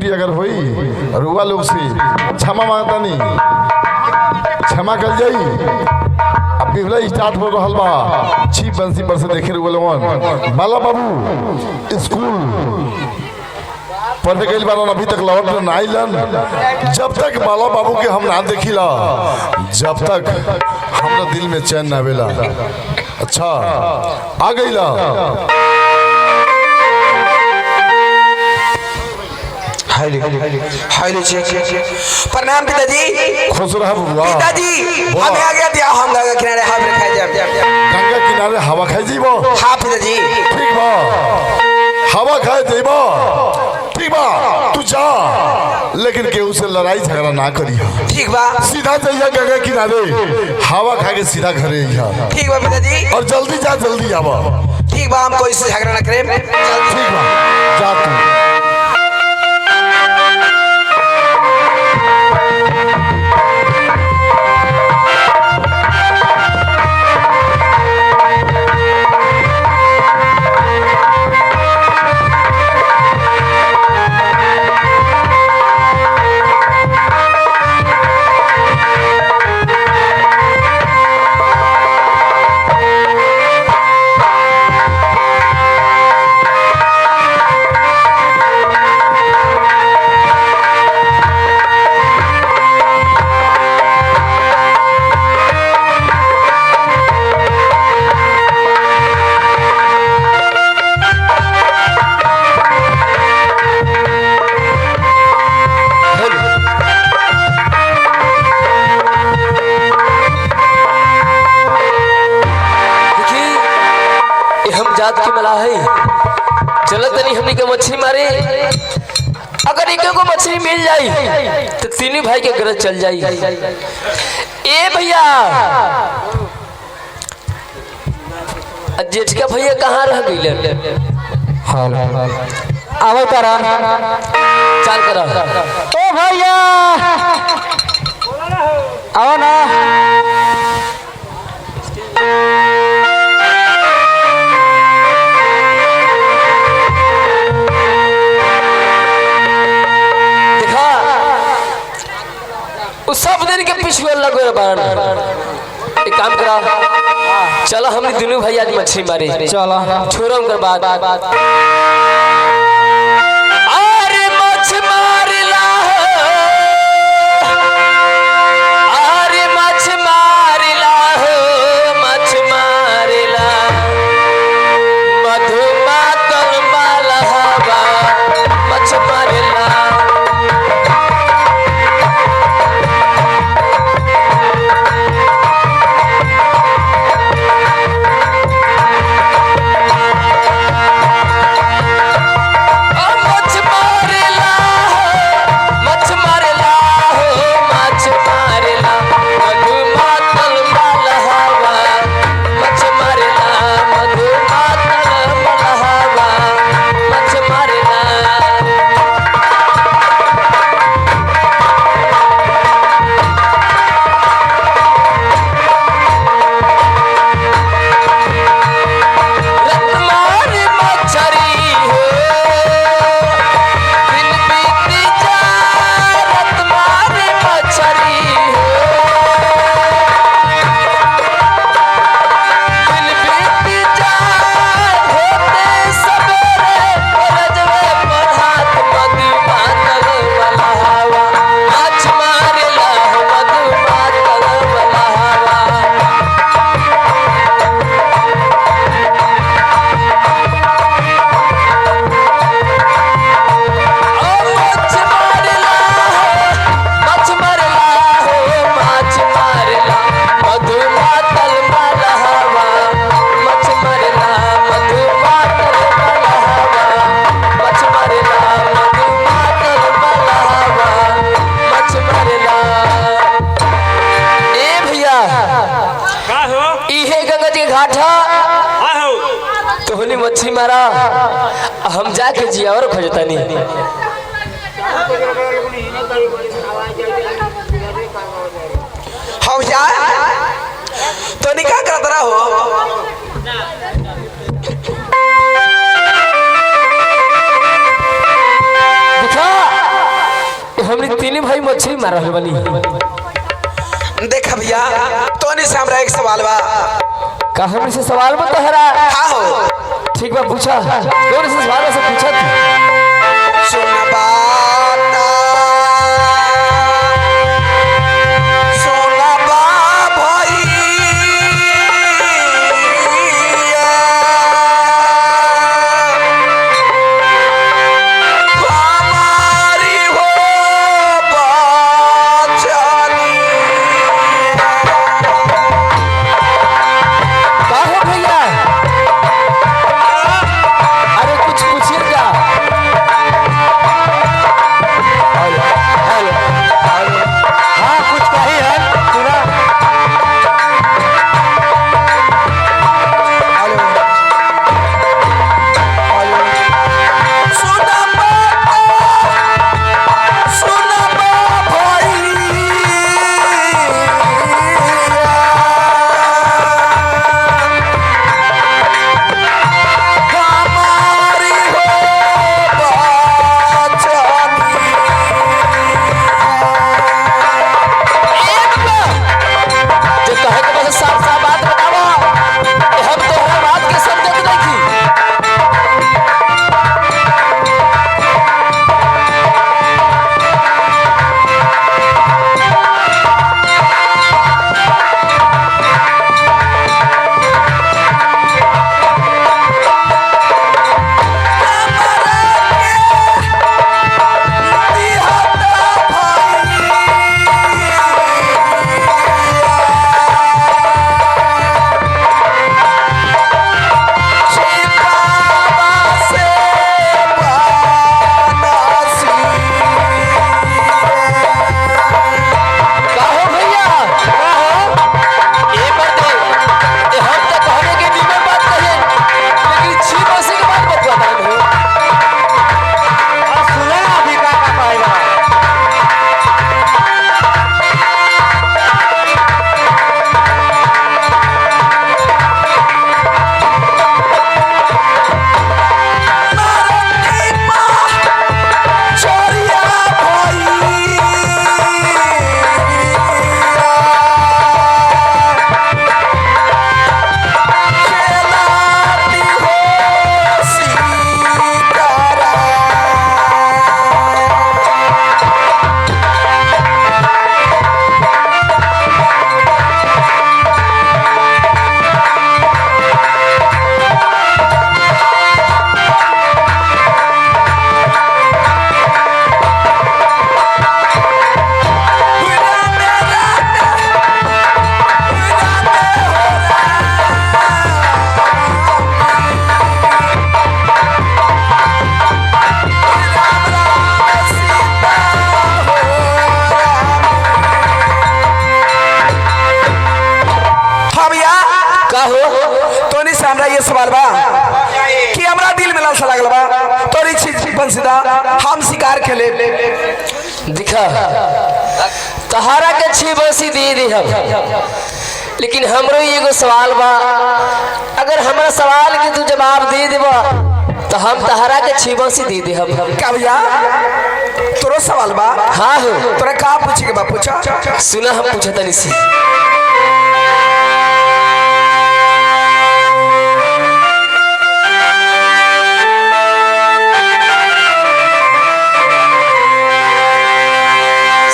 गलती अगर हुई रुआ लोग से क्षमा मांगता नहीं, क्षमा कर जाई। अब बिहला स्टार्ट हो रहा बा छी बंसी पर से देखे रुआ लोगन बाला बाबू स्कूल पढ़े गई बार अभी तक लौट ना आइलन। जब तक बाला बाबू के हम ना देखिला जब तक हमरा दिल में चैन ना आवेला। अच्छा आ गईला प्रणाम पिताजी। खुश रहा बुआ पिताजी हमें आ गया दिया हम गंगा किनारे हवा खाई जाब। गंगा किनारे हवा खाई जीबो। हाँ पिताजी ठीक बा हवा खाए जीबो ठीक बा तू जा लेकिन केहू से लड़ाई झगड़ा ना करी। ठीक बा सीधा जाइया गंगा किनारे हवा खा के सीधा घरे आइया। ठीक बा पिताजी और जल्दी जा जल्दी आवा। ठीक बा हम कोई से झगड़ा ना करें। ठीक बा जा तू। जात की मला है चलत नहीं हमनी के मछली मारे। अगर एक को मछली मिल जाई तो तीनों भाई के गरज चल जाई। ए भैया जेठ का भैया कहाँ रह गई? आवो तारा चाल करा ओ भैया आओ ना। सब दिन के पीछे लगो एक काम करा चलो हमने दोनों भाई आज मछली मारे। चलो छोड़ो कर बात अरे मछ मारला अरे मछ मारला मछ मारला मधुमातल मालहवा मछ मारला। मच्छी मारा हम जाके जिया और खोजता नहीं। हम जा तो निकाह करत रहा हो। देखा तीन भाई मछली मार रहे बनी। देख भैया तोनी से हमरा एक सवाल बा। का हमरे से सवाल बा तहरा? हाँ हो। ठीक बा पूछा, कौन से सवाल से पूछा तू? सुन बाता सुन बा भैया हमारी हो बचनी। का है भैया? अरे कुछ पूछिए क्या? Hello hello hello. हाँ कुछ कही है सुना। सुन सुन हमारी हो जो कहे के बस साफ साफ बात बतावा कि हम तोहरा बात के समझत नहीं थी। का हो भैया? का हो? ए बंदे ए हम तो कहने के नीमन बात कहे, लेकिन छी बसे के बात बतवा रहे हो। और सुना अभी का कहेगा। हाँ भैया का हो? तोनी से हमरा ये सवाल बा कि हमरा दिल में लालसा लागल बा तोरी चीज बंसीदा हम शिकार खेले। दिखा तहारा के छी बसी दे दे हम, लेकिन हमरो एगो सवाल बा। अगर हमरा सवाल के तू जवाब दे देबा तो हम तहारा के छी बसी दे दे हम। क्या भैया तोरो सवाल बा? हाँ हो। तोरा का पूछे के बा पूछा। सुना हम पूछा तनी से।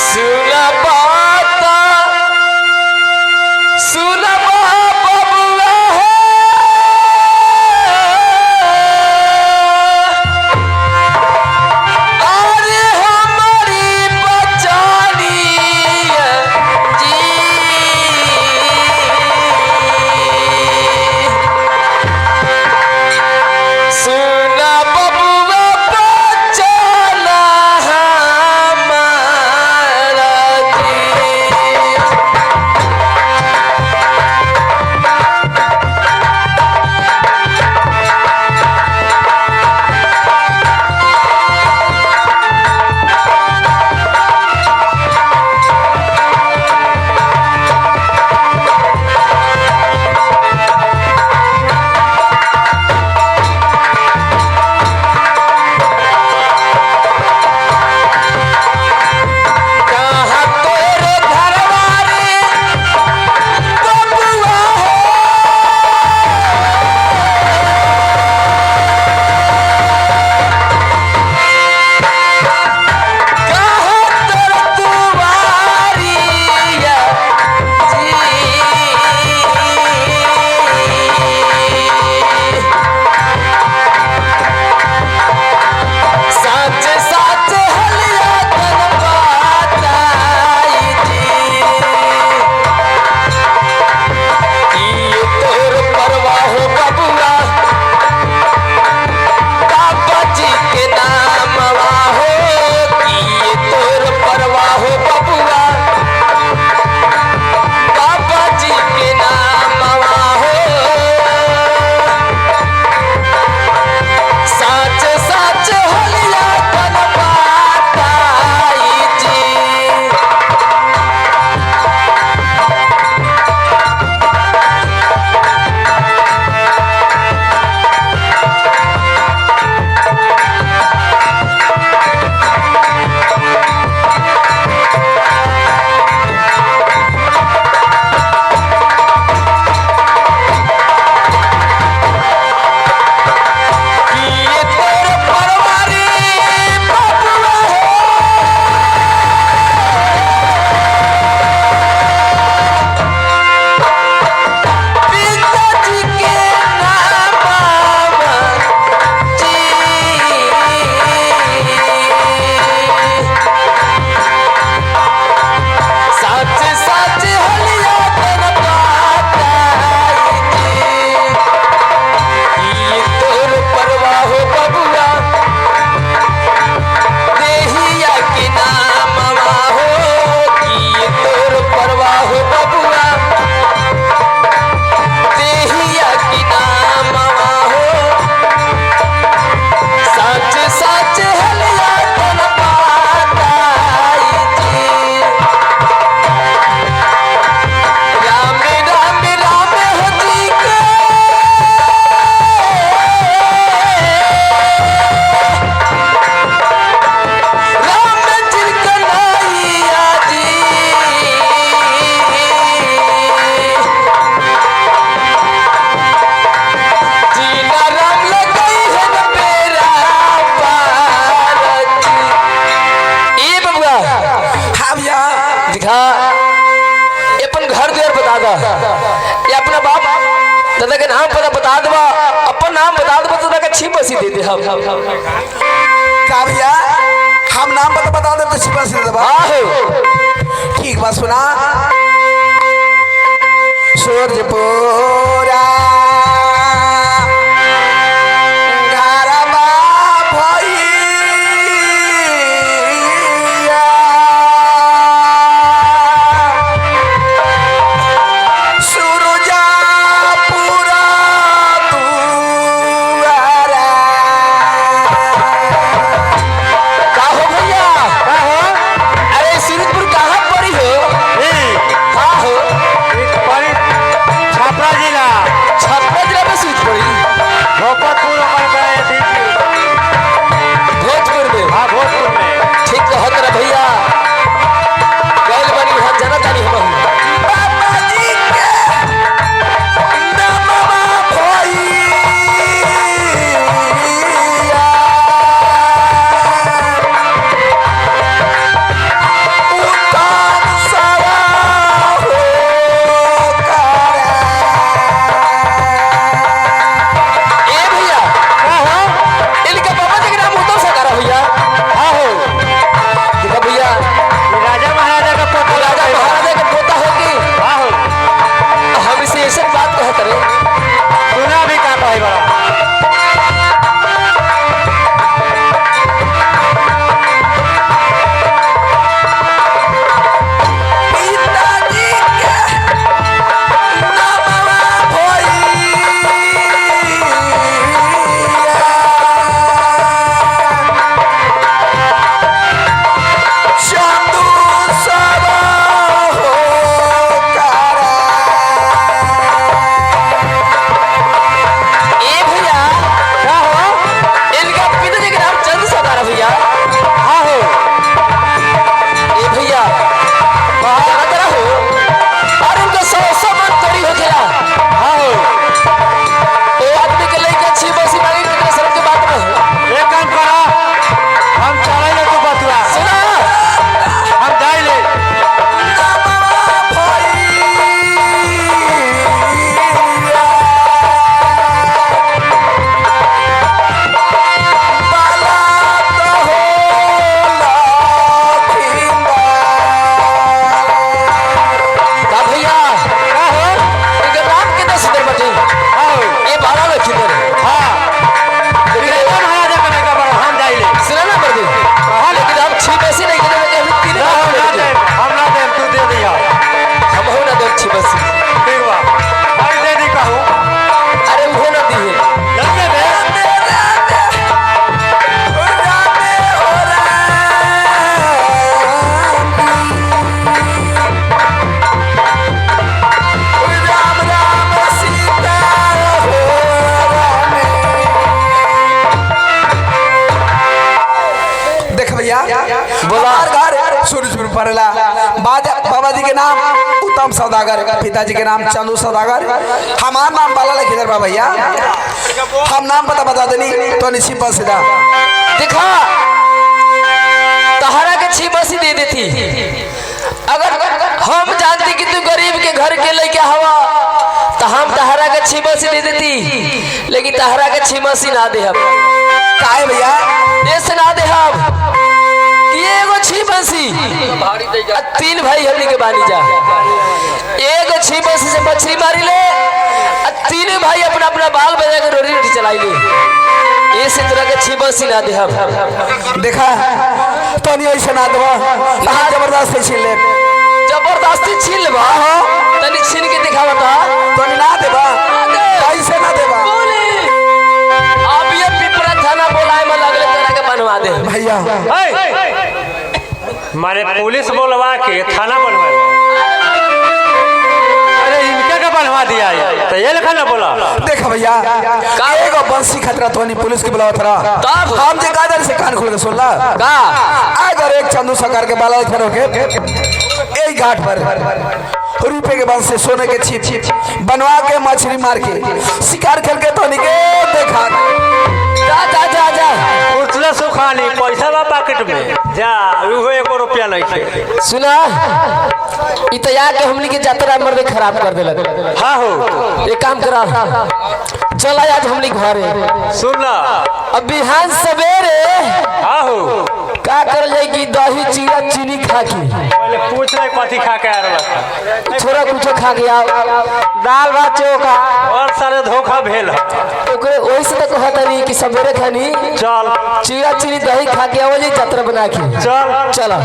सुना बाता सुना बबुआ है, अरे हमारी बचानी जी दिखा ये अपन घर द्वार बता दा, ये अपना बाप दादा के नाम पता बता दबा, अपन नाम बता दबा तो दादा अच्छी बसी दे दे हम। का भैया हम नाम बता दे तो छिपा से दबा। ठीक बात सुना। सूरजपुरा सूरजपुर पड़ेला। बाबा जी के नाम उत्तम सौदागर, पिताजी के नाम चंदू सौदागर, हमार नाम बाला लखीधर बा भैया। हम नाम बता देनी तो निश्चित बस दिखा तहरा के 6 बसी दे देती। अगर हम जानती कि तू गरीब के घर के लेके हवा तो हम तहरा के 6 बसी दे देती, लेकिन तहरा के 6 बसी ना दे हम। काहे भैया ऐसे ना दे हम ये एगो 6 बसी 3 भाई हमनी के बानी जा, एगो 6 बसी से मछली मारी ले, 3 भाई अपना अपना बाल बजा के रोटी रोटी चलाई ले। ऐसे तरह के 6 बसी ना दे हम। देखा तो नहीं ऐसे ना देवा, जबरदस्ती छीन ले। जबरदस्ती छीन लेबा तनी छीन के दिखावा तो ना देवा, कैसे ना देवा? अब ये पिपरा थाना बोलाए में लगले तरह के बनवा दे भैया। माने पुलिस बोलवा के थाना बनवा, अरे इनके का बनवा दिया है तो ये लिखा ना बोला। देखा भैया एगो बंसी खतरा तो नहीं पुलिस के बुलावा था, तब हम जे गादर से कान खोल के सुन ला का अगर एक चंदू सरकार के बाला खड़ो के ए घाट पर रुपए के बाद से सोने के छिप बनवा के मछली मार के शिकार खेल के तो नहीं के देखा। जा जा जा जा उतला सुखानी पैसा बा पैकेट में जा, 1 रुपया रुपया नहीं थे। सुना इतया के हमनी के यात्रा मर्दे खराब कर देलक। हाँ हो एक काम करा, चला आज हमनी घरे। सुन ला। अब बिहान सवेरे हाँ हो का कर जाए कि दही चीरा चीनी खा के पहले पूछ ले कथी खा के आ रहा थोड़ा कुछ खा के आओ, दाल भात चोखा और सारे धोखा भेल ओकरे वही से तो कहता नहीं कि सवेरे खानी चल चीरा चीनी दही खा के आओ जी यात्रा बना के चल चला।